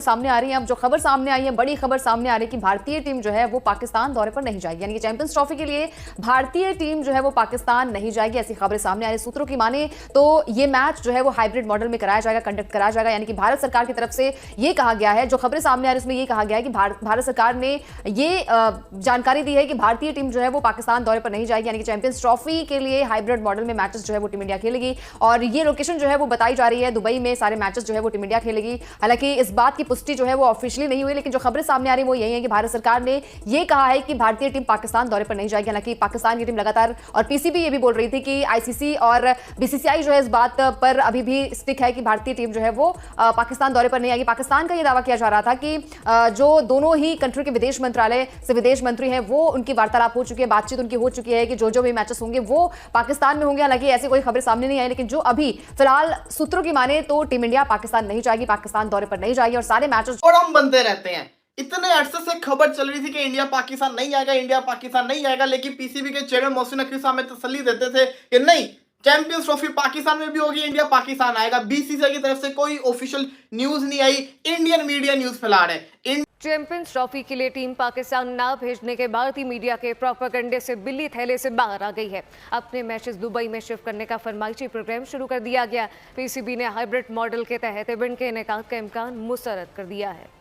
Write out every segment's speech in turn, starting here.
सामने आ रही है। अब जो खबर सामने आई है, बड़ी खबर सामने आ रही है कि भारतीय टीम जो है वो पाकिस्तान दौरे पर नहीं जाएगी, यानी कि चैंपियंस ट्रॉफी के लिए भारतीय टीम जो है वो पाकिस्तान नहीं जाएगी। ऐसी खबरें सामने आ रही। सूत्रों की माने तो ये मैच जो है वो हाइब्रिड मॉडल में कराया जाएगा, कंडक्ट कराया जाएगा, यानी कि भारत सरकार की तरफ से ये कहा गया है। जो खबरें सामने आ रही है उसमें ये कहा गया है कि भारत सरकार ने ये जानकारी दी है कि भारतीय टीम जो है वो पाकिस्तान दौरे पर नहीं जाएगी, यानी कि चैंपियंस ट्रॉफी के लिए हाइब्रिड मॉडल में मैचेस जो है वो टीम इंडिया खेलेगी। और ये लोकेशन जो है वो बताई जा रही है, दुबई में सारे मैचेस जो है वो टीम इंडिया खेलेगी। हालांकि इस बात की पुष्टि जो है वो ऑफिशियली नहीं हुई, लेकिन जो खबरें सामने आ रही है वो यही है कि भारत सरकार ने ये कहा है कि भारतीय टीम पाकिस्तान दौरे पर नहीं जाएगी। हालांकि पाकिस्तान की टीम लगातार, और पीसीबी ये भी बोल रही थी कि आईसीसी और बीसीसीआई जो है इस बात पर अभी भी स्टिक है कि भारतीय टीम जो है वो पाकिस्तान दौरे पर नहीं आएगी। पाकिस्तान का ये दावा किया जा रहा था कि जो दोनों ही कंट्री के विदेश मंत्रालय से विदेश मंत्री हैं वो उनकी वार्तालाप हो चुकी है, बातचीत उनकी हो चुकी है कि जो जो भी मैचेस होंगे वो पाकिस्तान में होंगे। हालांकि ऐसी कोई खबरें सामने नहीं आई, लेकिन जो अभी फिलहाल सूत्रों की माने तो टीम इंडिया पाकिस्तान नहीं जाएगी, पाकिस्तान दौरे पर नहीं जाएगी और सारे मैचेस और हम बनते रहते हैं। इतने अरसे से खबर चल रही थी कि इंडिया पाकिस्तान नहीं आएगा, इंडिया पाकिस्तान नहीं आएगा, लेकिन पीसीबी के चेयरमैन मोहसिन नकवी साहब में तसल्ली देते थे कि नहीं, चैंपियंस ट्रॉफी पाकिस्तान में भी होगी, इंडिया पाकिस्तान आएगा। बीसीसीआई की तरफ से कोई ऑफिशियल न्यूज नहीं आई, इंडियन मीडिया न्यूज फैला रहे। चैंपियंस ट्रॉफी के लिए टीम पाकिस्तान ना भेजने के बाद ही मीडिया के प्रोपेगेंडे से बिल्ली थैले से बाहर आ गई है। अपने मैचेस दुबई में शिफ्ट करने का फरमाइशी प्रोग्राम शुरू कर दिया गया। पीसीबी ने हाइब्रिड मॉडल के तहत इवेंट के इनेकाद का इम्कान मुस्तरद कर दिया है।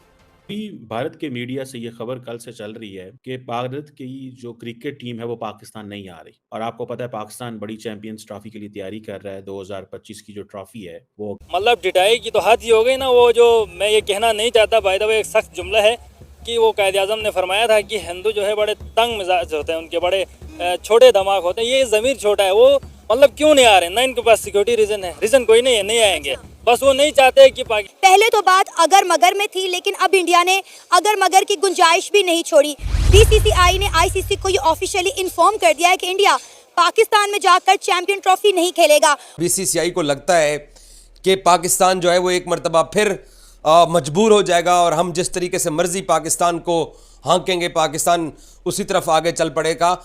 भारत के मीडिया से ये खबर कल से चल रही है कि भारत की जो क्रिकेट टीम है वो पाकिस्तान नहीं आ रही। और आपको पता है पाकिस्तान बड़ी चैंपियंस ट्रॉफी के लिए तैयारी कर रहा है। 2025 की जो ट्रॉफी है वो मतलब डिटाई की तो हद ही हो गई ना। वो जो मैं ये कहना नहीं चाहता, बाय द वे एक सख्त जुमला है कि वो कायद आज़म ने फरमाया था कि हिंदू जो है बड़े तंग मिजाज होते हैं, उनके बड़े छोटे दिमाग होते हैं। ये ज़मीर छोटा है, वो मतलब क्यों नहीं आ रहे ना, इनके पास सिक्योरिटी रीज़न है, रीज़न कोई नहीं है, नहीं आएंगे। बस वो नहीं चाहते कि पहले तो बात अगर मगर में थी, लेकिन अब इंडिया ने अगर मगर की गुंजाइश भी नहीं छोड़ी। बीसीसीआई ने आईसीसी को ये ऑफिशियली इन्फॉर्म कर दिया है कि इंडिया पाकिस्तान में जाकर चैंपियन ट्रॉफी नहीं खेलेगा। बीसीसीआई को लगता है कि पाकिस्तान जो है वो एक मरतबा फिर मजबूर हो जाएगा और हम जिस तरीके से मर्जी पाकिस्तान को हाँकेंगे, पाकिस्तान उसी तरफ आगे चल पड़ेगा।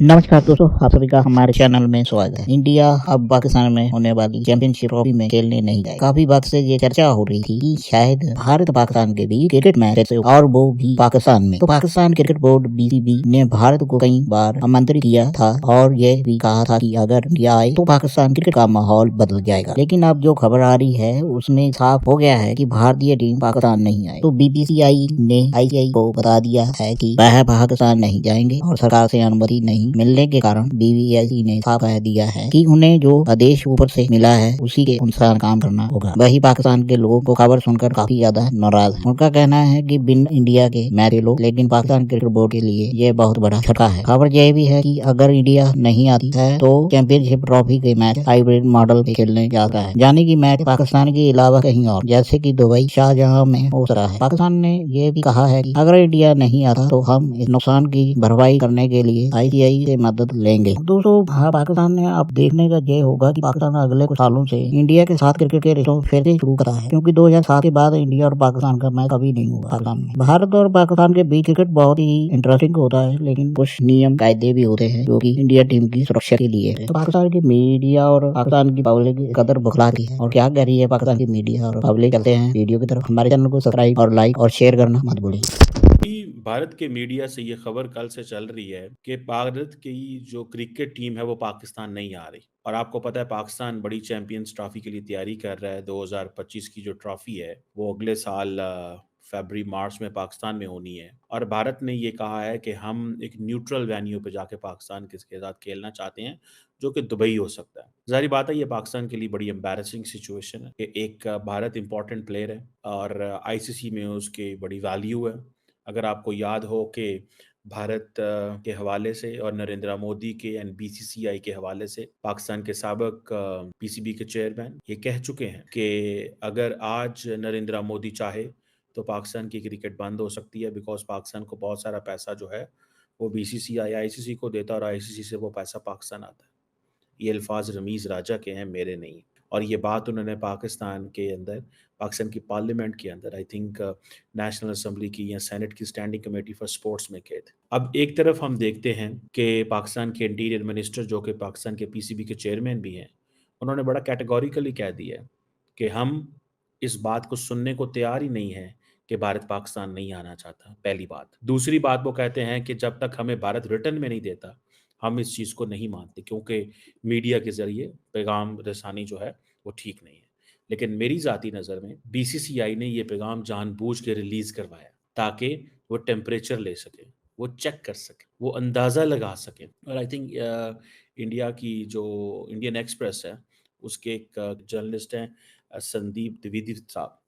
नमस्कार दोस्तों, आप सभी का हमारे चैनल में स्वागत है। इंडिया अब पाकिस्तान में होने वाली चैंपियनशिप ट्रॉफी में खेलने नहीं जाएगा। काफी वक्त से ये चर्चा हो रही थी कि शायद भारत पाकिस्तान के बीच क्रिकेट मैच से, और वो भी पाकिस्तान में। तो पाकिस्तान क्रिकेट बोर्ड बीसीबी ने भारत को कई बार आमंत्रित किया था और ये भी कहा था कि अगर इंडिया आए तो पाकिस्तान क्रिकेट का माहौल बदल जाएगा। लेकिन अब जो खबर आ रही है उसमें साफ हो गया है कि भारतीय टीम पाकिस्तान नहीं आए। तो बीसीसीआई ने आईसीसी को बता दिया है कि वह पाकिस्तान नहीं जाएंगे और सरकार से अनुमति नहीं मिलने के कारण बीसीसीआई ने साफ कह दिया है कि उन्हें जो आदेश ऊपर से मिला है उसी के अनुसार काम करना होगा। वही पाकिस्तान के लोगों को खबर सुनकर काफी ज्यादा नाराज है। उनका कहना है कि बिन इंडिया के मैच लो, लेकिन पाकिस्तान क्रिकेट बोर्ड के लिए ये बहुत बड़ा झटका है। खबर यह भी है कि अगर इंडिया नहीं आती है तो चैंपियनशिप ट्रॉफी के मैच हाइब्रिड मॉडल पे खेलने जाता है, यानी कि मैच पाकिस्तान के अलावा कहीं और, जैसे कि दुबई, शाहजहां में हो रहा है। पाकिस्तान ने यह भी कहा है कि अगर इंडिया नहीं आता तो हम इस नुकसान की भरपाई करने के लिए आईसीसी से मदद लेंगे। दोस्तों, पाकिस्तान ने अब देखने का ये होगा कि पाकिस्तान अगले कुछ सालों से इंडिया के साथ क्रिकेट के रिश्तों फिर से शुरू करा है, क्योंकि 2007 के बाद इंडिया और पाकिस्तान का मैच कभी नहीं हुआ पाकिस्तान में। भारत और पाकिस्तान के बीच क्रिकेट बहुत ही इंटरेस्टिंग होता है, लेकिन कुछ नियम कायदे भी होते हैं जो कि इंडिया टीम की सुरक्षा के लिए है। तो पाकिस्तान की मीडिया और पाकिस्तान की पब्लिक कदर बुखला रही है, और क्या कह रही है पाकिस्तान की मीडिया और पब्लिक। चलते हैं वीडियो की तरफ। हमारे चैनल को सब्सक्राइब और लाइक और शेयर करना मत भूलिए। भारत के मीडिया से ये खबर कल से चल रही है कि भारत की जो क्रिकेट टीम है वो पाकिस्तान नहीं आ रही। और आपको पता है पाकिस्तान बड़ी चैंपियंस ट्रॉफी के लिए तैयारी कर रहा है। 2025 की जो ट्रॉफी है वो अगले साल फरवरी मार्च में पाकिस्तान में होनी है। और भारत ने ये कहा है कि हम एक न्यूट्रल वेन्यू पे जाके पाकिस्तान के साथ खेलना चाहते हैं, जो कि दुबई हो सकता है। जाहिर बात है ये पाकिस्तान के लिए बड़ी एम्बैरेसिंग सिचुएशन है कि एक भारत इंपॉर्टेंट प्लेयर है और आईसीसी में उसकी बड़ी वैल्यू है। अगर आपको याद हो कि भारत के हवाले से और नरेंद्र मोदी के एंड बीसीसीआई के हवाले से पाकिस्तान के साबिक पीसीबी के चेयरमैन ये कह चुके हैं कि अगर आज नरेंद्र मोदी चाहे तो पाकिस्तान की क्रिकेट बंद हो सकती है, बिकॉज पाकिस्तान को बहुत सारा पैसा जो है वो बीसीसीआई आईसीसी को देता है और आईसीसी से वो पैसा पाकिस्तान आता है। ये अल्फाज रमीज़ राजा के हैं, मेरे नहीं। और ये बात उन्होंने पाकिस्तान के अंदर, पाकिस्तान की पार्लियामेंट के अंदर, आई थिंक नेशनल असेंबली की या सेनेट की स्टैंडिंग कमेटी फॉर स्पोर्ट्स में कहे थे। अब एक तरफ हम देखते हैं कि पाकिस्तान के इंटीरियर मिनिस्टर, जो कि पाकिस्तान के पीसीबी के चेयरमैन भी हैं, उन्होंने बड़ा कैटेगोरिकली कह दिया है कि हम इस बात को सुनने को तैयार ही नहीं है कि भारत पाकिस्तान नहीं आना चाहता, पहली बात। दूसरी बात वो कहते हैं कि जब तक हमें भारत रिटर्न में नहीं देता, हम इस चीज़ को नहीं मानते, क्योंकि मीडिया के ज़रिए पैगाम रसानी जो है वो ठीक नहीं है। लेकिन मेरी ज़ाती नज़र में बीसीसीआई ने ये पैगाम जानबूझ के रिलीज़ करवाया ताकि वो टेम्परेचर ले सके, वो चेक कर सके, वो अंदाज़ा लगा सके। और आई थिंक इंडिया की जो इंडियन एक्सप्रेस है, उसके एक जर्नलिस्ट हैं संदीप द्विवेदी साहब,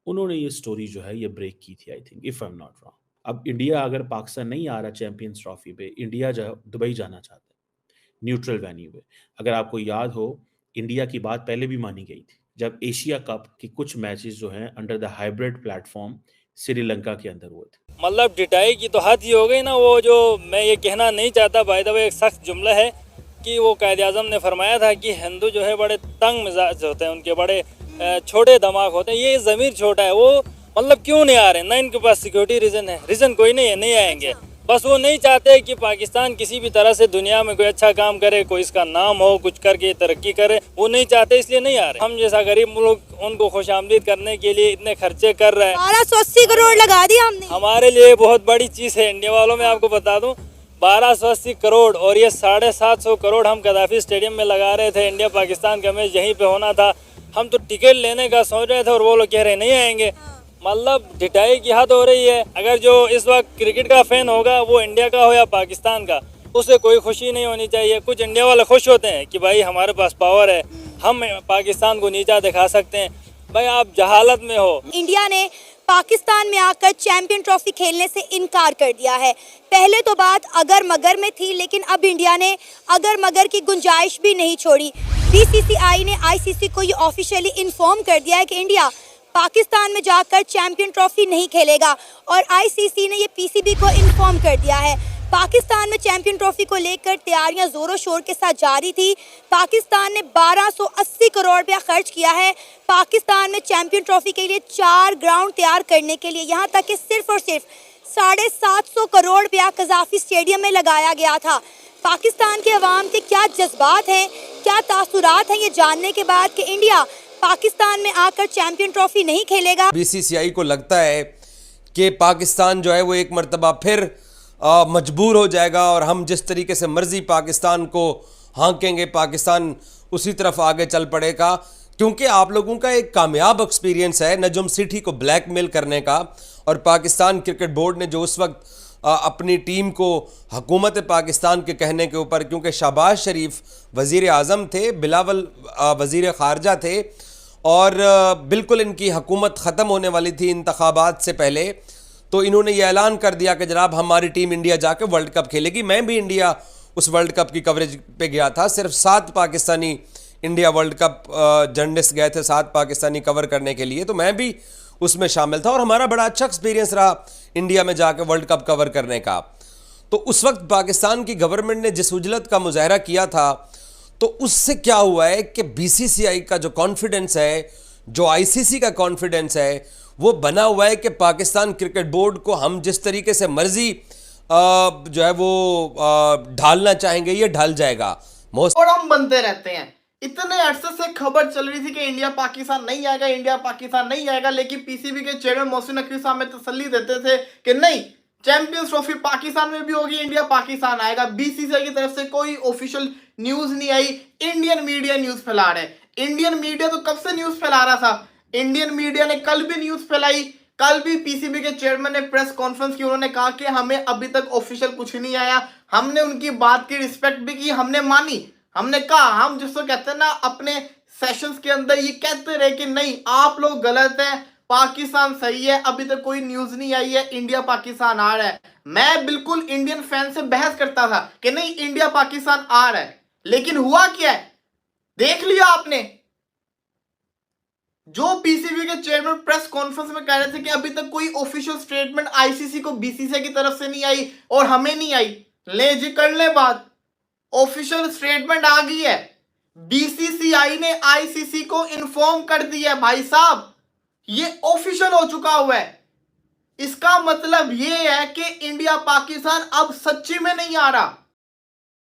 उन्होंने ये स्टोरी जो है ये ब्रेक की थी, I think, if I am not wrong. अब इंडिया अगर पाकिस्तान नहीं आ रहा चैंपियंस ट्रॉफी पे, इंडिया जो है दुबई जाना चाहता है न्यूट्रल वेन्यू पे। अगर आपको याद हो, इंडिया की बात पहले भी मानी गई थी जब एशिया कप के कुछ मैचेस जो हैं under the hybrid platform Sri Lanka के अंदर हुए थे। मतलब डिटाई की तो हद ही हो गई ना। वो जो मैं ये कहना नहीं चाहता, बाय द वे एक सख्त जुमला है कि वो कायद आज़म ने फरमाया था कि हिंदू जो है बड़े तंग मिजाज होते हैं, उनके बड़े छोटे दिमाग होते हैं। ये ज़मीर छोटा है, वो मतलब क्यों नहीं आ रहे? ना इनके पास सिक्योरिटी रीज़न है, रीज़न कोई नहीं है, नहीं आएंगे। बस वो नहीं चाहते कि पाकिस्तान किसी भी तरह से दुनिया में कोई अच्छा काम करे, कोई इसका नाम हो, कुछ करके तरक्की करे, वो नहीं चाहते, इसलिए नहीं आ रहे। हम जैसा गरीब मुल्क उनको खुशामदीद करने के लिए इतने खर्चे कर रहे हैं। 1280 करोड़ लगा दिया हमने। हमारे लिए बहुत बड़ी चीज़ है इंडिया वालों में, आपको बता दूं 1280 करोड़, और ये 750 करोड़ हम गद्दाफी स्टेडियम में लगा रहे थे। इंडिया पाकिस्तान का मैच यहीं पे होना था, हम तो टिकट लेने का सोच रहे थे और वो लोग कह रहे नहीं आएंगे। मतलब ढिठाई की हद हो रही है। अगर जो इस वक्त क्रिकेट का फैन होगा, वो इंडिया का हो या पाकिस्तान का, उसे कोई खुशी नहीं होनी चाहिए। कुछ इंडिया वाले खुश होते हैं कि भाई हमारे पास पावर है, हम पाकिस्तान को नीचा दिखा सकते हैं। भाई आप जहालत में हो। इंडिया ने पाकिस्तान में आकर चैंपियन ट्रॉफी खेलने से इनकार कर दिया है। पहले तो बात अगर मगर में थी, लेकिन अब इंडिया ने अगर मगर की गुंजाइश भी नहीं छोड़ी। बीसीसीआई ने आईसीसी को ये ऑफिशियली इन्फॉर्म कर दिया है कि इंडिया पाकिस्तान में जाकर चैंपियन ट्रॉफी नहीं खेलेगा, और आईसीसी ने ये पीसीबी को इन्फॉर्म कर दिया है। पाकिस्तान में चैंपियन ट्रॉफी को लेकर तैयारियां जोरों शोर के साथ जारी थी। पाकिस्तान ने 1280 करोड़ रुपया खर्च किया है पाकिस्तान में चैंपियन ट्रॉफी के लिए 4 ग्राउंड तैयार करने के लिए। यहाँ तक कि सिर्फ और सिर्फ 750 करोड़ रुपया कज़ाफी स्टेडियम में लगाया गया था। पाकिस्तान के अवाम के क्या जज्बात हैं, क्या तासुरात हैं, ये जानने के बाद कि इंडिया पाकिस्तान में आकर चैंपियन ट्रॉफी नहीं खेलेगा। बीसीसीआई को लगता है कि पाकिस्तान जो है वो एक मर्तबा फिर मजबूर हो जाएगा और हम जिस तरीके से मर्जी पाकिस्तान को हाँकेंगे, पाकिस्तान उसी तरफ आगे चल पड़ेगा। क्योंकि आप लोगों का एक कामयाब एक्सपीरियंस है नजम सिटी को ब्लैकमेल करने का, और पाकिस्तान क्रिकेट बोर्ड ने जो उस वक्त अपनी टीम को हुकूमत पाकिस्तान के कहने के ऊपर, क्योंकि शहबाज शरीफ वज़ीर आज़म थे, बिलावल वज़ीर ख़ारजा थे, और बिल्कुल इनकी हुकूमत ख़त्म होने वाली थी इंतखाबात से पहले, तो इन्होंने ये ऐलान कर दिया कि जनाब हमारी टीम इंडिया जाकर वर्ल्ड कप खेलेगी। मैं भी इंडिया उस वर्ल्ड कप की कवरेज पे गया था। सिर्फ 7 Pakistani India world cup journalist गए थे, 7 पाकिस्तानी कवर करने के लिए, तो मैं भी उसमें शामिल था और हमारा बड़ा अच्छा एक्सपीरियंस रहा इंडिया में जाकर वर्ल्ड कप कवर करने का। तो उस वक्त पाकिस्तान की गवर्नमेंट ने जिस उजलत का मुजाहरा किया था, तो उससे क्या हुआ है कि बीसीसीआई का जो कॉन्फिडेंस है, जो आईसीसी का कॉन्फिडेंस है, वो बना हुआ है कि पाकिस्तान क्रिकेट बोर्ड को हम जिस तरीके से मर्जी जो है वो ढालना चाहेंगे, ये ढल जाएगा। और हम बनते रहते हैं। इतने अरसे से खबर चल रही थी कि इंडिया पाकिस्तान नहीं आएगा, इंडिया पाकिस्तान नहीं आएगा, लेकिन पीसीबी के चेयरमैन मोहसिन नकवी साहब हमें तसल्ली देते थे कि नहीं, चैंपियंस ट्रॉफी पाकिस्तान में भी होगी, इंडिया पाकिस्तान आएगा। बीसीसीआई की तरफ से कोई ऑफिशियल न्यूज नहीं आई, इंडियन मीडिया न्यूज फैला रहे। इंडियन मीडिया तो कब से न्यूज फैला रहा था, इंडियन मीडिया ने कल भी न्यूज फैलाई। कल भी पीसीबी के चेयरमैन ने प्रेस कॉन्फ्रेंस की, उन्होंने कहा कि हमें अभी तक ऑफिशियल कुछ नहीं आया। हमने उनकी बात की रिस्पेक्ट भी की, हमने मानी, हमने कहा, हम जिसको कहते हैं ना अपने सेशंस के अंदर ये कहते रहे कि नहीं आप लोग गलत हैं, पाकिस्तान सही है, अभी तक कोई न्यूज नहीं आई है, इंडिया पाकिस्तान आ रहा है। मैं बिल्कुल इंडियन फैन से बहस करता था कि नहीं इंडिया पाकिस्तान आ रहा है, लेकिन हुआ क्या है देख लिया आपने। जो पीसीबी के चेयरमैन प्रेस कॉन्फ्रेंस में कह रहे थे कि अभी तक कोई ऑफिशियल स्टेटमेंट आईसीसी को बीसीसीआई की तरफ से नहीं आई और हमें नहीं आई, ले जी कर ले बात, ऑफिशियल स्टेटमेंट आ गई है। बीसीसीआई ने आईसीसी को इन्फॉर्म कर दिया है, भाई साहब ये ऑफिशियल हो चुका हुआ है। इसका मतलब ये है कि इंडिया पाकिस्तान अब सच्ची में नहीं आ रहा।